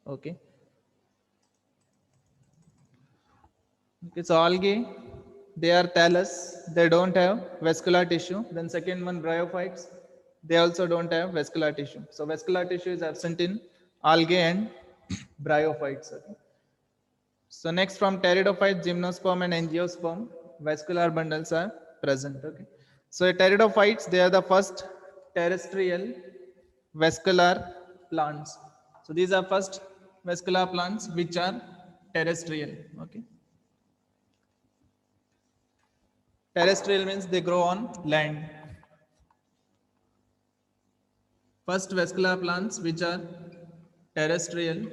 Okay. Okay, so algae, they are thallus, they don't have vascular tissue. Then second one, bryophytes, they also don't have vascular tissue. So vascular tissue is absent in algae and bryophytes. Okay. So next from pteridophytes, gymnosperm and angiosperm, vascular bundles are present. Okay. So pteridophytes, they are the first terrestrial vascular plants. So these are first vascular plants which are terrestrial. Okay. Terrestrial means they grow on land. First vascular plants which are terrestrial.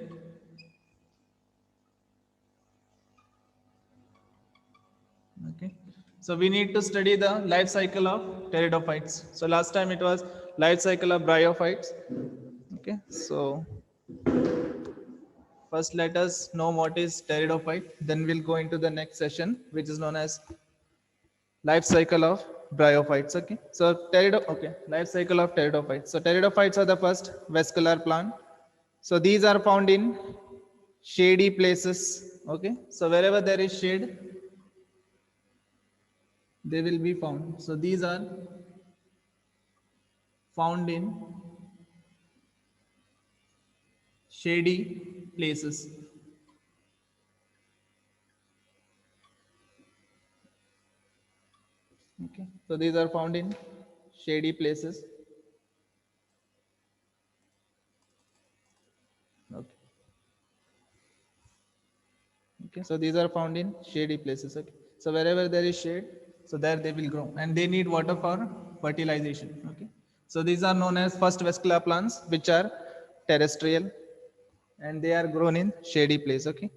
Okay. So we need to study the life cycle of pteridophytes. So last time it was life cycle of bryophytes. Okay. So first let us know what is pteridophyte. Then we'll go into the next session, which is known as life cycle of bryophytes. Okay. So life cycle of pteridophytes. So pteridophytes are the first vascular plant. So these are found in shady places. Okay. So wherever there is shade, they will be found. So these are found in shady places. Okay. So these are found in shady places. Okay. Okay. So these are found in shady places. Okay. So wherever there is shade, so there they will grow, and they need water for fertilization. Okay. So these are known as first vascular plants, which are terrestrial, and they are grown in shady place. Okay.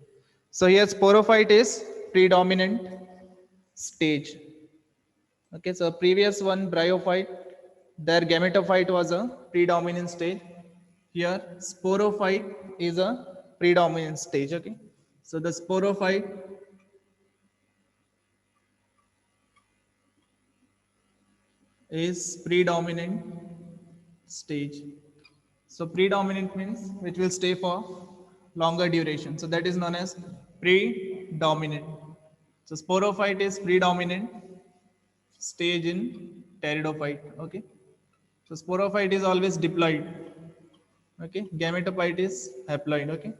So here sporophyte is predominant stage. Okay, so previous one bryophyte, their gametophyte was a predominant stage. Here sporophyte is a predominant stage. Okay, so the sporophyte is predominant stage. So predominant means which will stay for longer duration. So that is known as predominant. So sporophyte is predominant stage in pteridophyte. Okay. So sporophyte is always diploid. Okay. Gametophyte is haploid. Okay.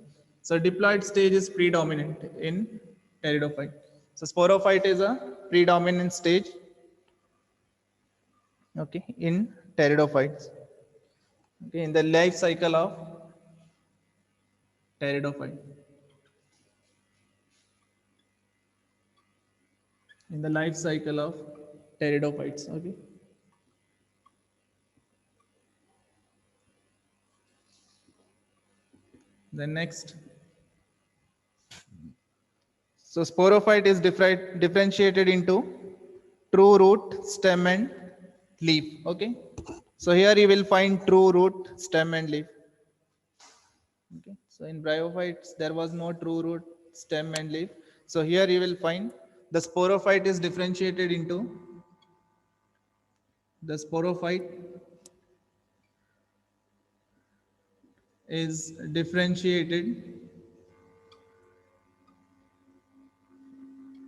So diploid stage is predominant in pteridophyte. So sporophyte is a predominant stage. Okay. In pteridophytes. Okay. In the life cycle of pteridophyte. In the life cycle of pteridophytes. Okay. Then next. So sporophyte is differentiated into true root, stem, and leaf. Okay. So here you will find true root, stem, and leaf. Okay. So in bryophytes there was no true root, stem, and leaf. So here you will find the sporophyte is differentiated into the sporophyte is differentiated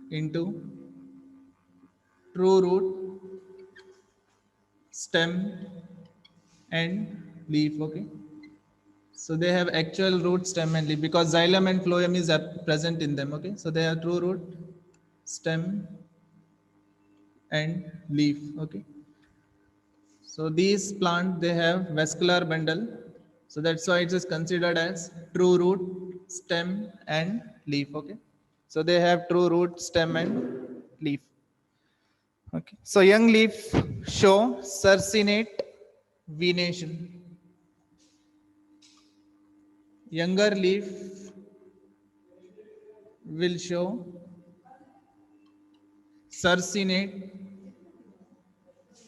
into true root, stem, and leaf. Okay. So they have actual root, stem, and leaf because xylem and phloem is present in them. Okay. So they have true root, stem, and leaf. Okay. So these plant they have vascular bundle. So that's why it is considered as true root, stem, and leaf. Okay. So they have true root, stem, and leaf. Okay. So young leaf show circinate venation. Younger leaf will show circinate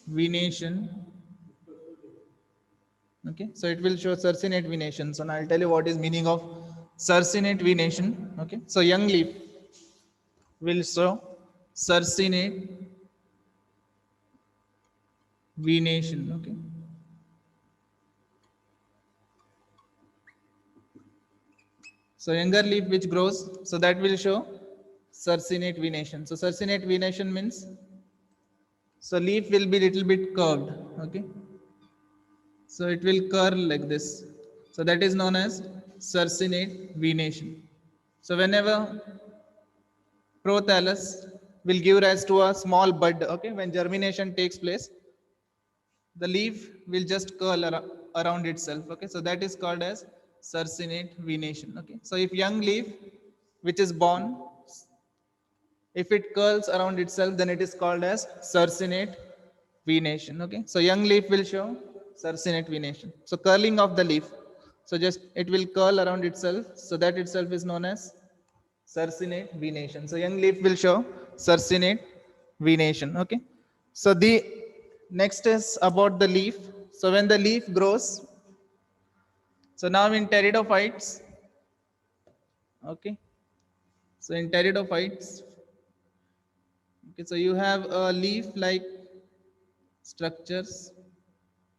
venation. Okay, so it will show circinate venation. So now I'll tell you what is meaning of circinate venation. Okay, so young leaf will show circinate venation. Okay, So younger leaf which grows, so that will show circinate venation. So circinate venation means, so leaf will be little bit curved, okay, so it will curl like this, so that is known as circinate venation. So whenever prothallus will give rise to a small bud, okay, when germination takes place, the leaf will just curl around itself, okay, so that is called as circinate venation, okay. So if young leaf which is born, if it curls around itself, then it is called as circinate venation, okay. So young leaf will show circinate venation, so curling of the leaf, so just it will curl around itself, so that itself is known as circinate venation. So young leaf will show circinate venation, okay. So the next is about the leaf. So when the leaf grows, so now in pteridophytes, okay, so in pteridophytes, okay, so you have a leaf like structures,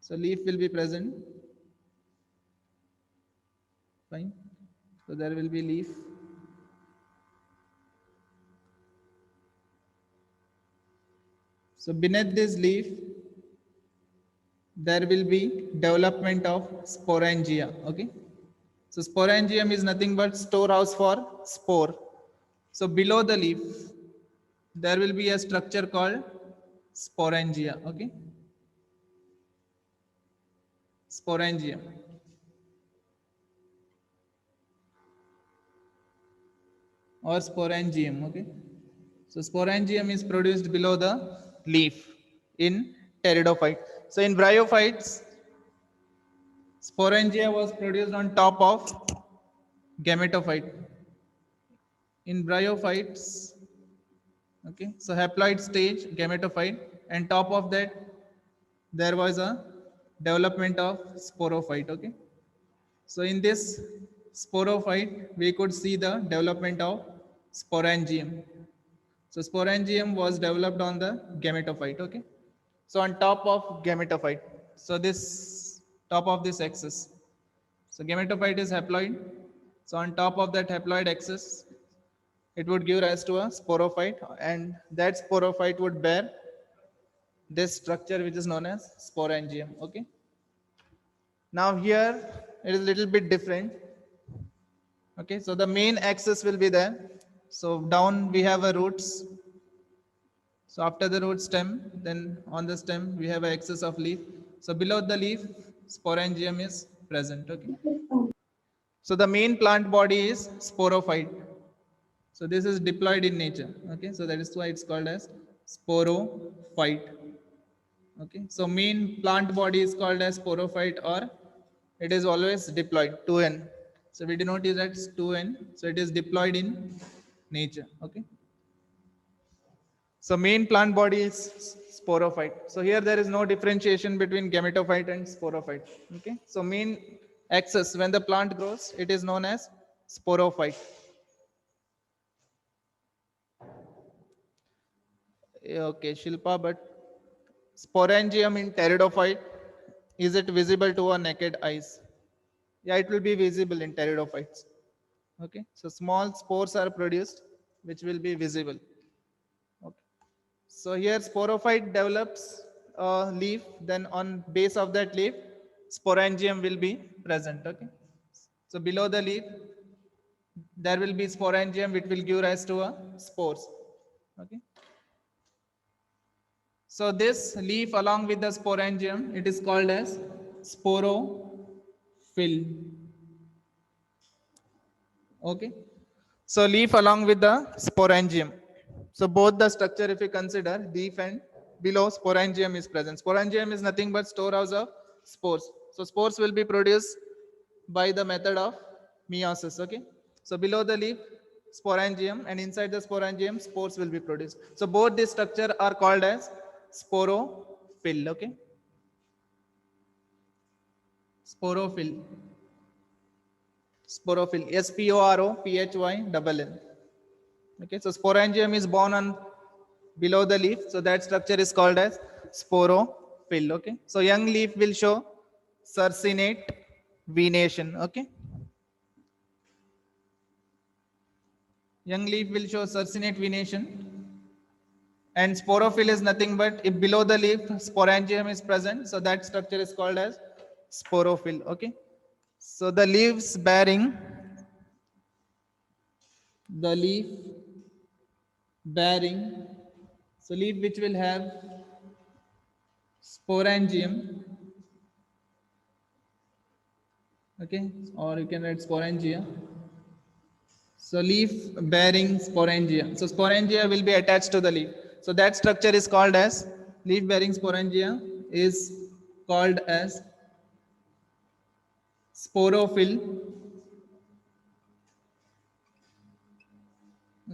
so leaf will be present, fine, so there will be leaf. So beneath this leaf there will be development of sporangia, okay. So sporangium is nothing but storehouse for spore. So below the leaf there will be a structure called sporangia, okay, sporangium. Or sporangium, okay. So sporangium is produced below the leaf in pteridophyte. So in bryophytes, sporangia was produced on top of gametophyte. In bryophytes, okay, so haploid stage gametophyte, and top of that there was a development of sporophyte, okay. So in this sporophyte we could see the development of sporangium. So sporangium was developed on the gametophyte, okay. So on top of gametophyte, so this top of this axis, so gametophyte is haploid, so on top of that haploid axis it would give rise to a sporophyte, and that sporophyte would bear this structure which is known as sporangium, okay. Now here it is a little bit different, okay. So the main axis will be there, so down we have a roots, so after the root stem, then on the stem we have an axis of leaf, so below the leaf sporangium is present, okay. So the main plant body is sporophyte, so this is diploid in nature, okay, so that is why it's called as sporophyte, okay. So main plant body is called as sporophyte, or it is always diploid, 2n, so we denote it as 2n, so it is diploid in nature, okay. So main plant body is sporophyte. So here there is no differentiation between gametophyte and sporophyte. Okay. So main axis when the plant grows, it is known as sporophyte. Okay, Shilpa, but sporangium in pteridophyte, is it visible to our naked eyes? Yeah, it will be visible in pteridophytes. Okay. So small spores are produced, which will be visible. Okay. So here sporophyte develops a leaf, then on base of that leaf, sporangium will be present. Okay. So below the leaf, there will be sporangium which will give rise to a spores. Okay. So this leaf along with the sporangium, it is called as sporophyll. Okay. So leaf along with the sporangium. So both the structure, if you consider leaf and below sporangium is present. Sporangium is nothing but storehouse of spores. So spores will be produced by the method of meiosis. Okay. So below the leaf, sporangium, and inside the sporangium, spores will be produced. So both this structure are called as sporophyll. Okay. Sporophyll. Sporophyll. Sporophyll. Okay, so sporangium is born on below the leaf, so that structure is called as sporophyll. Okay, so young leaf will show circinate venation. Okay, Young leaf will show succinate venation. And sporophyll is nothing but if below the leaf sporangium is present, so that structure is called as sporophyll. Okay. So the leaf bearing, so leaf which will have sporangium, okay, or you can write sporangia. So leaf bearing sporangia. So sporangia will be attached to the leaf. So that structure is called as leaf bearing sporangia is called as sporophyll.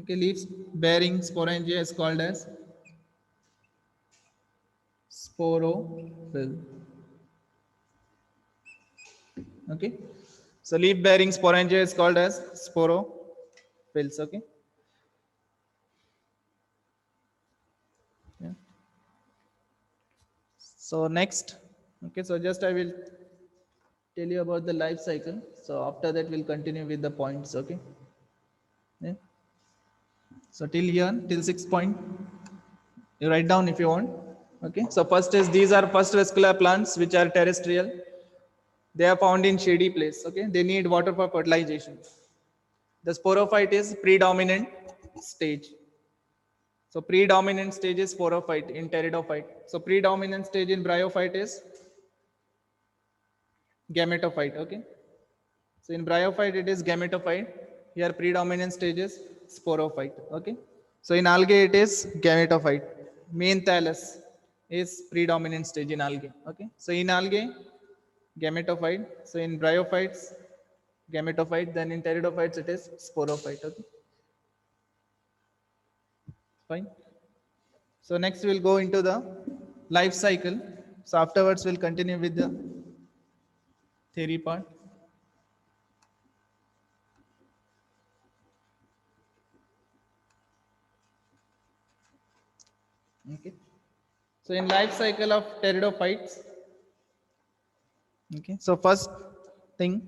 Okay, leaves bearing sporangia is called as sporophyll. Okay, so leaf bearing sporangia is called as sporophylls. Okay, yeah. So next, okay, so just I will tell you about the life cycle. So after that, we'll continue with the points. Okay, yeah. So till here, till 6 point, you write down if you want. Okay, so first is these are first vascular plants which are terrestrial. They are found in shady place. Okay, they need water for fertilization. The sporophyte is predominant stage. So predominant stage is sporophyte in pteridophyte. So predominant stage in bryophyte is gametophyte. Okay. So in bryophyte it is gametophyte. Here predominant stage is sporophyte. Okay. So in algae it is gametophyte. Main thallus is predominant stage in algae. Okay. So in algae gametophyte. So in bryophytes gametophyte. Then in pteridophytes it is sporophyte. Okay. Fine. So next we'll go into the life cycle. So afterwards we'll continue with the theory part. Okay. So in life cycle of pteridophytes, okay. So first thing,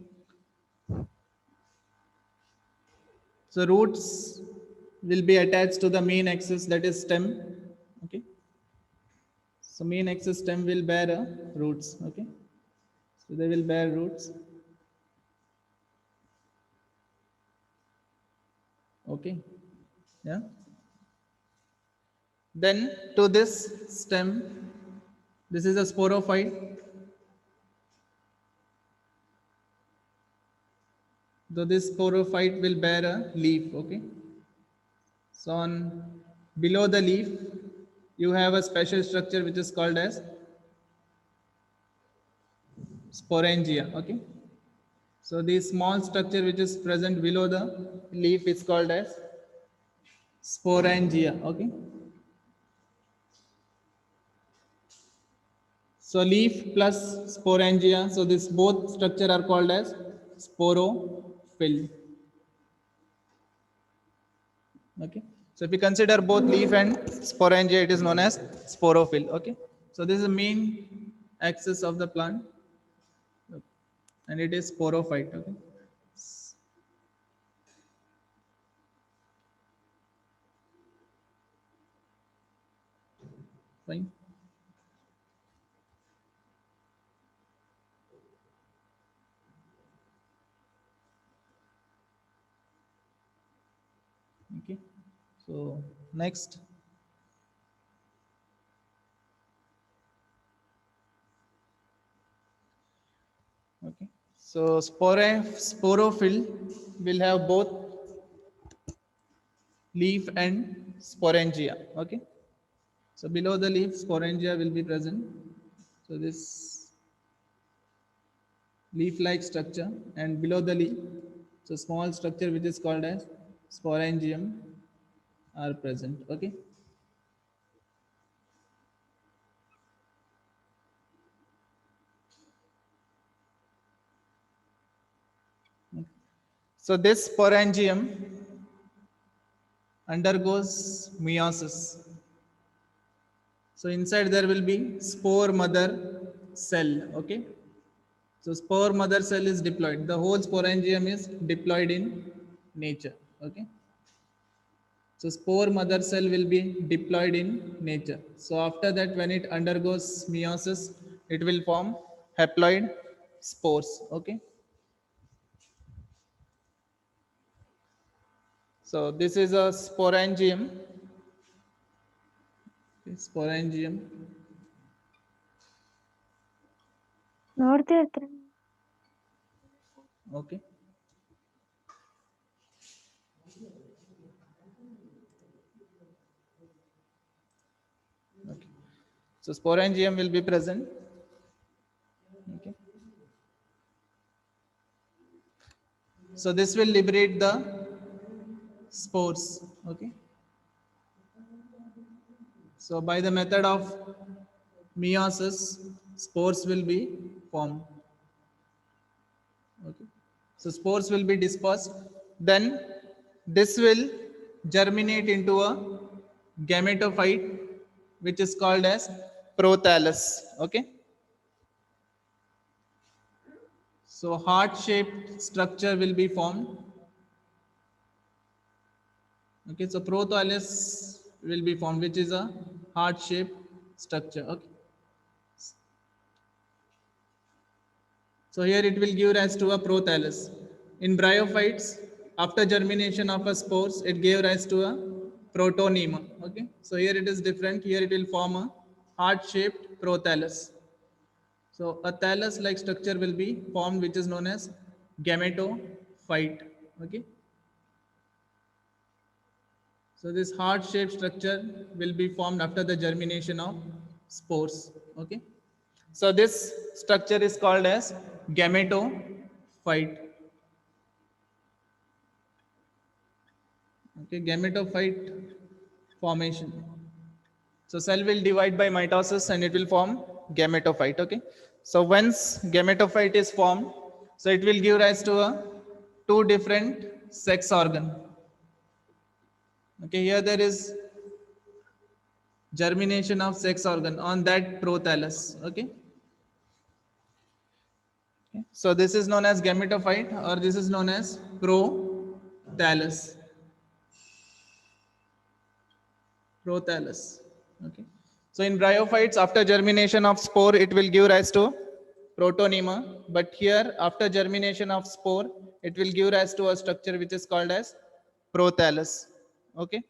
so roots will be attached to the main axis that is stem. Okay. So main axis stem will bear roots. Okay. So they will bear roots. Okay. Yeah. Then to this stem, this is a sporophyte. So this sporophyte will bear a leaf. Okay. So on below the leaf, you have a special structure which is called as sporangia. Okay. So the small structure which is present below the leaf is called as sporangia. Okay. So leaf plus sporangia. So this both structure are called as sporophyll. Okay. So if you consider both leaf and sporangia, it is known as sporophyll. Okay. So this is the main axis of the plant, and it is sporophyte. Okay. Fine. Okay. So next. Okay. So sporophyll will have both leaf and sporangia. Okay. So below the leaf, sporangia will be present. So this leaf-like structure, and below the leaf, so small structure which is called as sporangium are present. Okay. So this sporangium undergoes meiosis. So inside there will be spore mother cell. Okay. So spore mother cell is diploid. The whole sporangium is diploid in nature. Okay. So spore mother cell will be diploid in nature. So after that, when it undergoes meiosis, it will form haploid spores. Okay. So this is a sporangium. Sporangium. ನೋಡ್ತಾ ಇರ್ತಾರೆ. Okay. Okay. So sporangium will be present. Okay. So this will liberate the spores. Okay. So by the method of meiosis, spores will be formed. Okay. So spores will be dispersed. Then this will germinate into a gametophyte, which is called as prothallus. Okay. So heart-shaped structure will be formed. Okay. So prothallus will be formed, which is a heart-shaped structure. Okay. So here it will give rise to a prothallus. In bryophytes, after germination of a spores, it gave rise to a protonema. Okay. So here it is different. Here it will form a heart-shaped prothallus. So a thallus-like structure will be formed, which is known as gametophyte. Okay. So this heart-shaped structure will be formed after the germination of spores. Okay. So this structure is called as gametophyte. Okay, gametophyte formation. So cell will divide by mitosis and it will form gametophyte. Okay. So once gametophyte is formed, so it will give rise to a two different sex organ. Okay, here there is germination of sex organ on that prothallus. Okay. So this is known as gametophyte or this is known as prothallus. Prothallus. Okay. So in bryophytes, after germination of spore, it will give rise to protonema. But here, after germination of spore, it will give rise to a structure which is called as prothallus. Okay.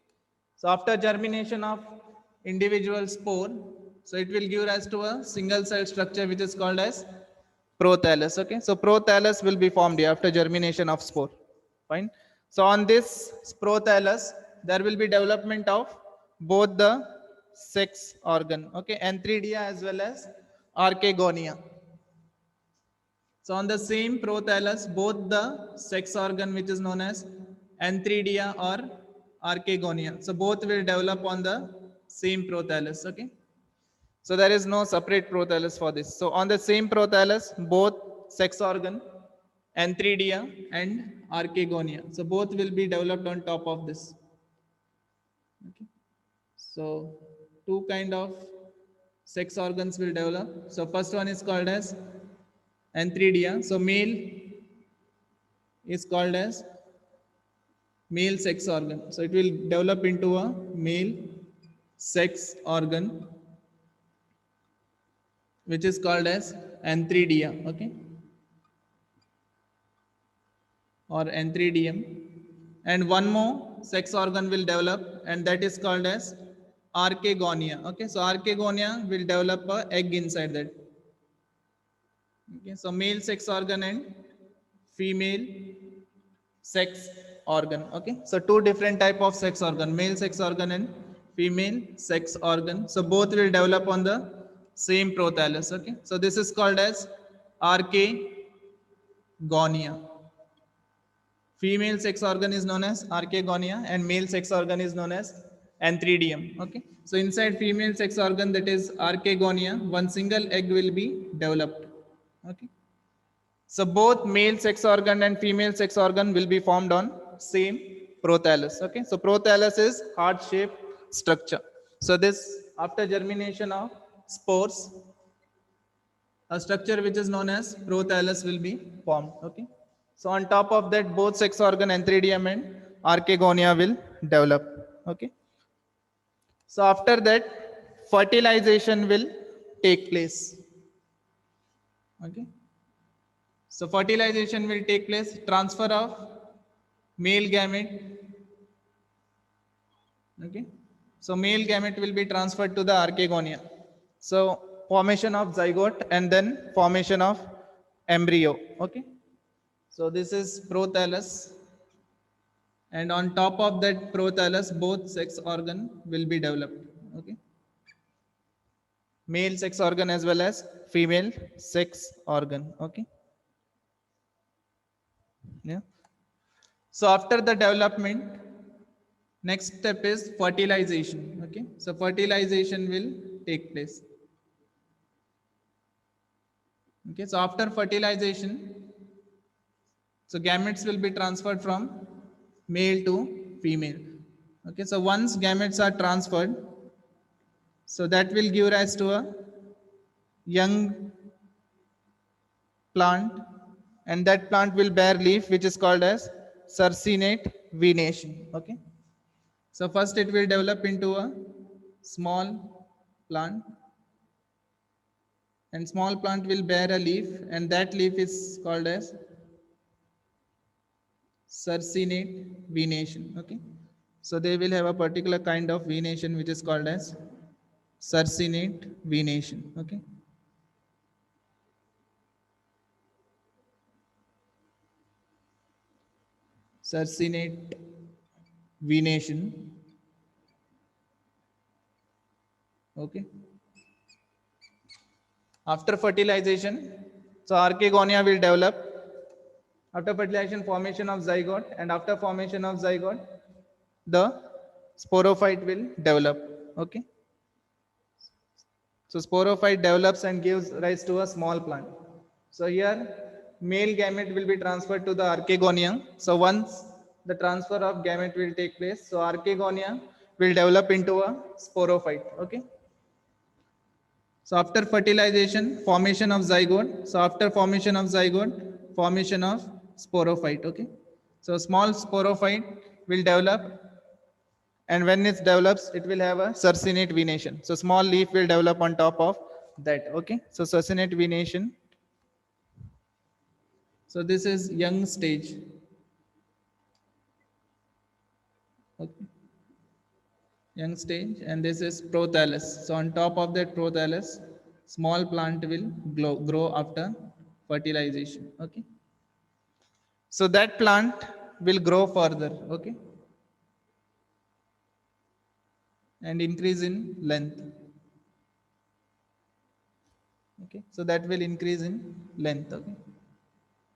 So after germination of individual spore, so it will give rise to a single cell structure which is called as prothallus. Okay. So prothallus will be formed here after germination of spore. Fine. So on this prothallus, there will be development of both the sex organ. Okay. Antheridia as well as archegonia. So on the same prothallus, both the sex organ which is known as antheridia or archegonia. So both will develop on the same prothallus. Okay. So there is no separate prothallus for this. So on the same prothallus, both sex organ, antheridia and archegonia. So both will be developed on top of this. Okay. So two kind of sex organs will develop. So first one is called as antheridia. So male is called as male sex organ. So it will develop into a male sex organ, which is called as antheridia. Okay. Or antheridium, and one more sex organ will develop and that is called as archegonia. Okay, so archegonia will develop a egg inside that. Okay, so male sex organ and female sex organ. Okay, so two different type of sex organ, male sex organ and female sex organ. So both will develop on the same prothallus. Okay, so this is called as archegonia. Female sex organ is known as archegonia and male sex organ is known as antheridium. Okay. So inside female sex organ, that is archegonia, one single egg will be developed. Okay. So both male sex organ and female sex organ will be formed on same prothallus. Okay. So prothallus is heart-shaped structure. So this after germination of spores, a structure which is known as prothallus will be formed. Okay. So on top of that, both sex organ antheridium and archegonia will develop. Okay. So after that, fertilization will take place. Okay. So fertilization will take place, transfer of male gamete. Okay. So male gamete will be transferred to the archegonia. So formation of zygote and then formation of embryo. Okay. So this is prothallus, and on top of that prothallus, both sex organ will be developed. Okay. Male sex organ as well as female sex organ. Okay. Yeah. So after the development, next step is fertilization. Okay. So fertilization will take place. Okay. So after fertilization, so gametes will be transferred from male to female. Okay. So once gametes are transferred, so that will give rise to a young plant, and that plant will bear leaf which is called as sarcinate venation. Okay. So first it will develop into a small plant, and small plant will bear a leaf, and that leaf is called as sarcinate venation. Okay. So they will have a particular kind of venation which is called as sarcinate venation. Okay. Sarcinate venation. Okay. After fertilization, so archegonia will develop. After fertilization, formation of zygote, and after formation of zygote, the sporophyte will develop. Okay. So sporophyte develops and gives rise to a small plant. So here, male gamete will be transferred to the archegonia. So once the transfer of gamete will take place, so archegonia will develop into a sporophyte. Okay. So after fertilization, formation of zygote. So after formation of zygote, formation of sporophyte. Okay. So small sporophyte will develop, and when it develops, it will have a sarcinate venation. So small leaf will develop on top of that. Okay. So sarcinate venation. So this is young stage. Okay. Young stage, and this is prothallus. So on top of that prothallus, small plant will grow after fertilization. Okay. So that plant will grow further. Okay. And increase in length. Okay. So that will increase in length. Okay.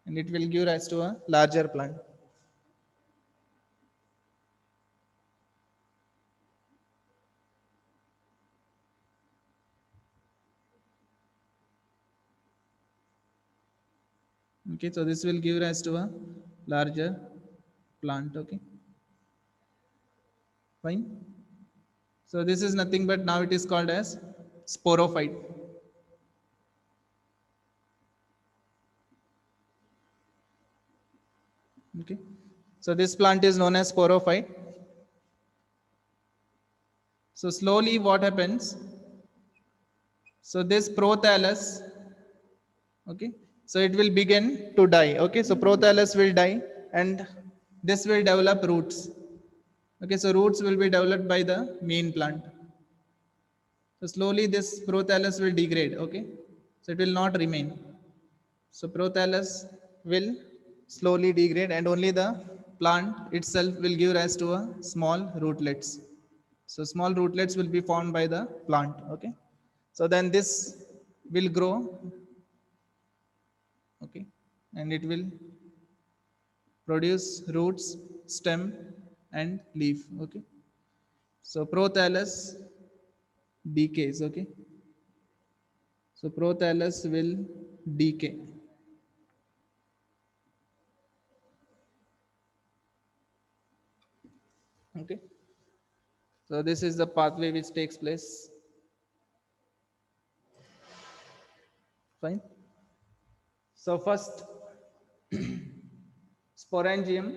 And it will give rise to a larger plant. Okay. So this will give rise to a larger plant. Okay. Fine. So this is nothing but now it is called as sporophyte. Okay. So this plant is known as sporophyte. So slowly what happens? So this prothallus, okay, so it will begin to die. Okay, so prothallus will die, and this will develop roots. Okay, so roots will be developed by the main plant. So slowly this prothallus will degrade. Okay, so it will not remain. So prothallus will slowly degrade, and only the plant itself will give rise to a small rootlets. So small rootlets will be formed by the plant. Okay. So then this will grow. Okay. And it will produce roots, stem, and leaf. Okay. So prothallus decays. Okay. So prothallus will decay. Okay. So this is the pathway which takes place. Fine. So first sporangium.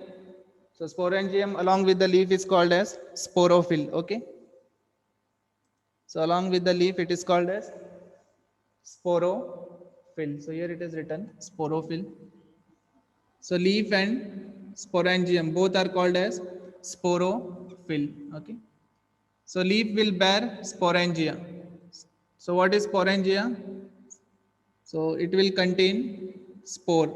So sporangium along with the leaf is called as sporophyll. Okay. So along with the leaf, it is called as sporophyll. So here it is written sporophyll. So leaf and sporangium both are called as sporophyll. Okay. So leaf will bear sporangia. So what is sporangia? So it will contain spore.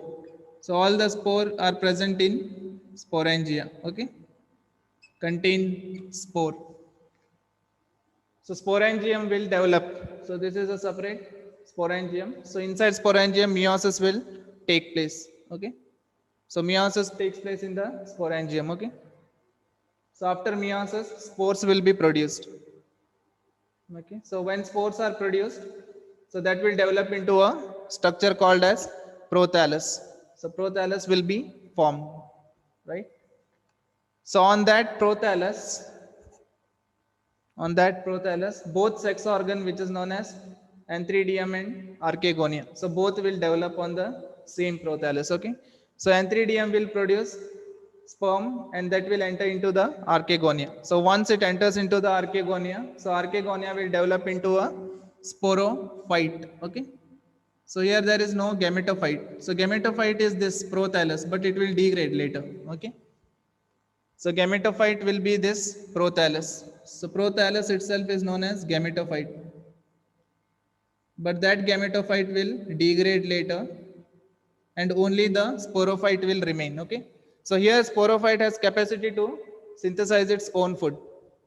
So all the spore are present in sporangia. Okay. Contain spore. So sporangium will develop. So this is a separate sporangium. So inside sporangium, meiosis will take place. Okay. So meiosis takes place in the sporangium. Okay. So after meiosis, spores will be produced. Okay. So when spores are produced, so that will develop into a structure called as prothallus. So prothallus will be formed, right? So on that prothallus, both sex organ which is known as antheridium and archegonia. So both will develop on the same prothallus. Okay. So antheridium will produce sperm and that will enter into the archegonia. So once it enters into the archegonia, so archegonia will develop into a sporophyte. Okay. So here there is no gametophyte. So gametophyte is this prothallus, but it will degrade later. Okay. So gametophyte will be this prothallus. So prothallus itself is known as gametophyte. But that gametophyte will degrade later and only the sporophyte will remain. Okay. So here sporophyte has capacity to synthesize its own food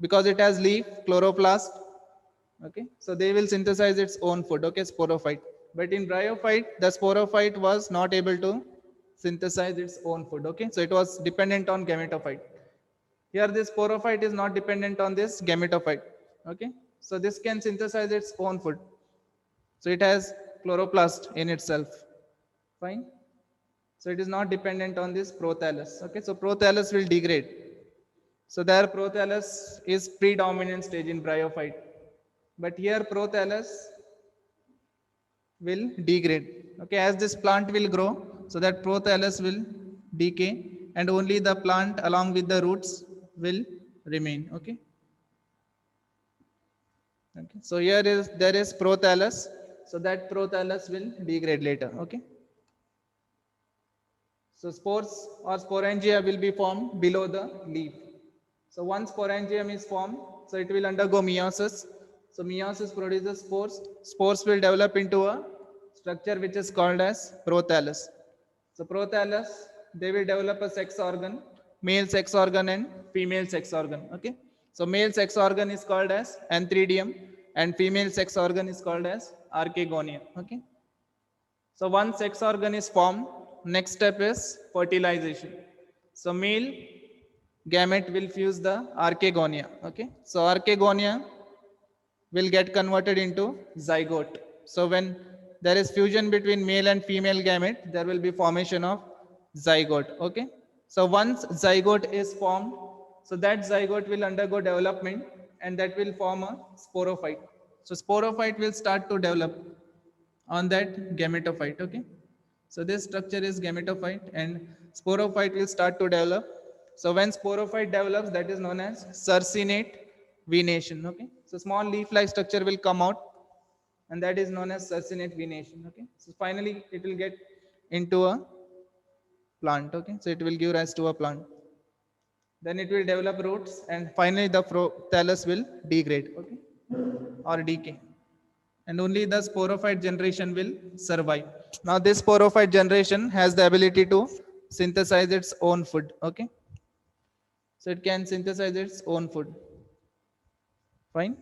because it has leaf, chloroplast. Okay. So they will synthesize its own food. Okay. Sporophyte. But in bryophyte, the sporophyte was not able to synthesize its own food. Okay. So it was dependent on gametophyte. Here this sporophyte is not dependent on this gametophyte. Okay. So this can synthesize its own food. So it has chloroplast in itself. Fine. So it is not dependent on this prothallus. Okay. So prothallus will degrade. So there prothallus is predominant stage in bryophyte. But here prothallus will degrade. Okay. As this plant will grow, so that prothallus will decay and only the plant along with the roots will remain. Okay. Okay. So here is there is prothallus. So that prothallus will degrade later. Okay. So spores or sporangia will be formed below the leaf. So once sporangium is formed, so it will undergo meiosis. So meiosis produces spores. Spores will develop into a structure which is called as prothallus. So prothallus, they will develop a sex organ, male sex organ and female sex organ. Okay. So male sex organ is called as antheridium and female sex organ is called as archegonia. Okay. So once sex organ is formed, next step is fertilization. So male gamete will fuse the archegonia. Okay. So archegonia will get converted into zygote. So when there is fusion between male and female gamete, there will be formation of zygote. Okay. So once zygote is formed, so that zygote will undergo development and that will form a sporophyte. So sporophyte will start to develop on that gametophyte. Okay. So this structure is gametophyte and sporophyte will start to develop. So when sporophyte develops, that is known as circinate venation. Okay. So small leaf-like structure will come out and that is known as circinate venation. Okay. So finally it will get into a plant. Okay. So it will give rise to a plant. Then it will develop roots and finally the thallus will degrade. Okay. Or decay and only the sporophyte generation will survive. Now this sporophyte generation has the ability to synthesize its own food. Okay. So it can synthesize its own food. Fine.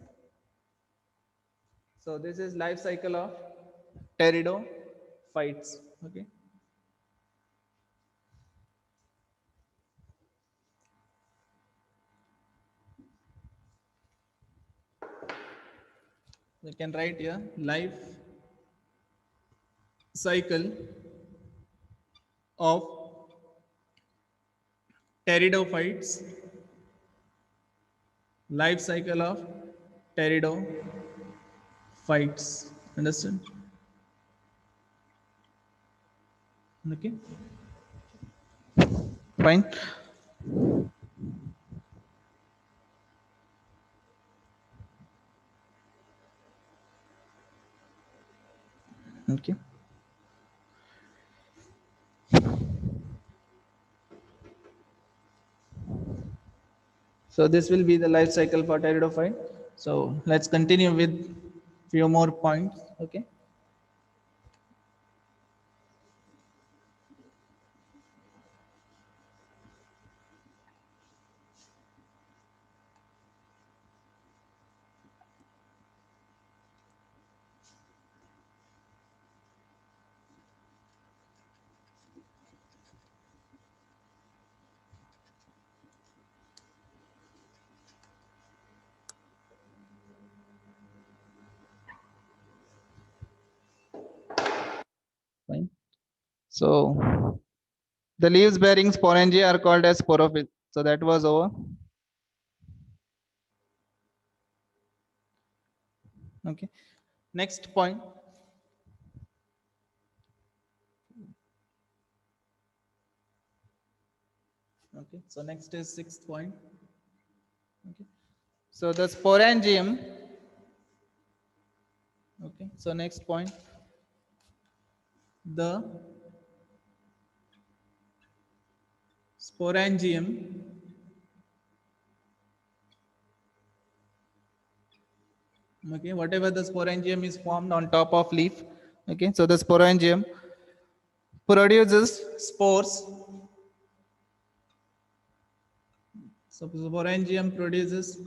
So this is life cycle of pteridophytes. Okay. We can write here life cycle of pteridophytes. Life cycle of pteridophytes. Understand? Okay. Fine. Okay. So this will be the life cycle for pteridophyte. So let's continue with few more points. Okay. Fine. So the leaves bearing sporangia are called as sporophyll. So that was over. Okay. Next point. Okay. So next is sixth point. Okay. So the sporangium. Okay. So next point. The sporangium okay, whatever the sporangium is formed on top of leaf. Okay, so the sporangium produces spores. So sporangium produces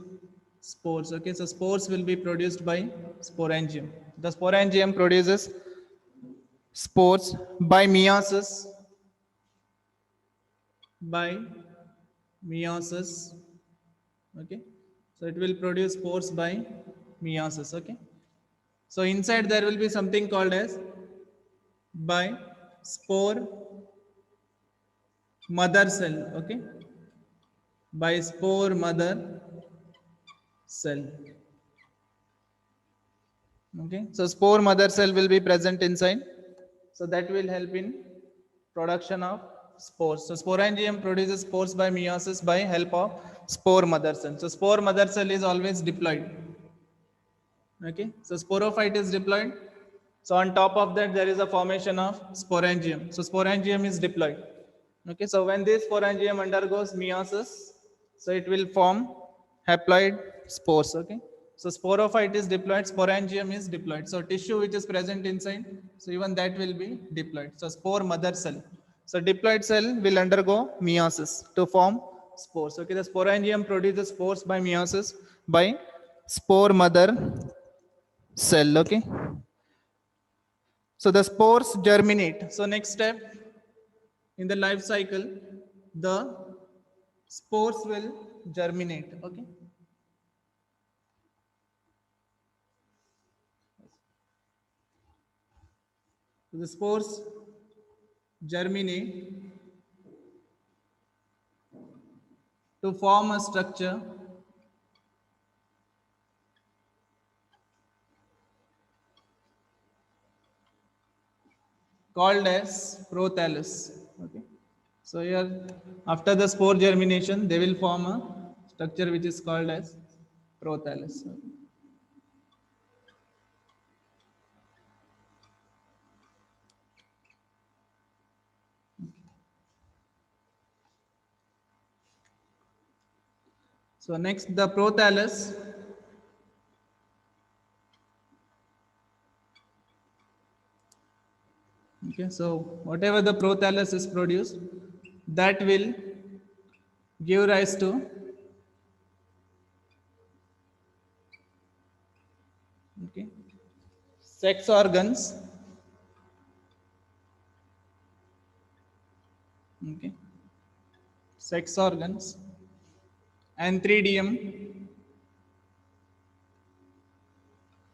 spores. Okay, so spores will be produced by sporangium. The sporangium produces spores by meiosis. By meiosis. Okay, so it will produce spores by meiosis. Okay, so inside there will be something called as by spore mother cell. Okay, by spore mother cell. Okay, so spore mother cell will be present inside, so that will help in production of spores. So sporangium produces spores by meiosis by help of spore mother cell. So spore mother cell is always diploid. Okay, so sporophyte is diploid. So on top of that there is a formation of sporangium. So sporangium is diploid. Okay, so when this sporangium undergoes meiosis, so it will form haploid spores. Okay, so sporophyte is diploid, sporangium is diploid. So tissue which is present inside, so even that will be diploid. So spore mother cell. So diploid cell will undergo meiosis to form spores. Okay, the sporangium produces spores by meiosis by spore mother cell. Okay, so the spores germinate. So next step in the life cycle, the spores will germinate. Okay, so the spores germinate to form a structure called as prothallus. Okay, so here after the spore germination they will form a structure which is called as prothallus. Okay. So next the prothallus okay, so whatever the prothallus is produced, that will give rise to okay, sex organs. Okay, sex organs, antheridium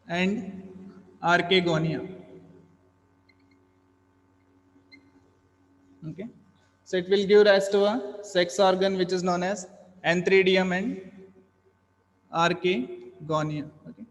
and archegonia. Okay, so it will give rise to a sex organ which is known as antheridium and archegonia. Okay,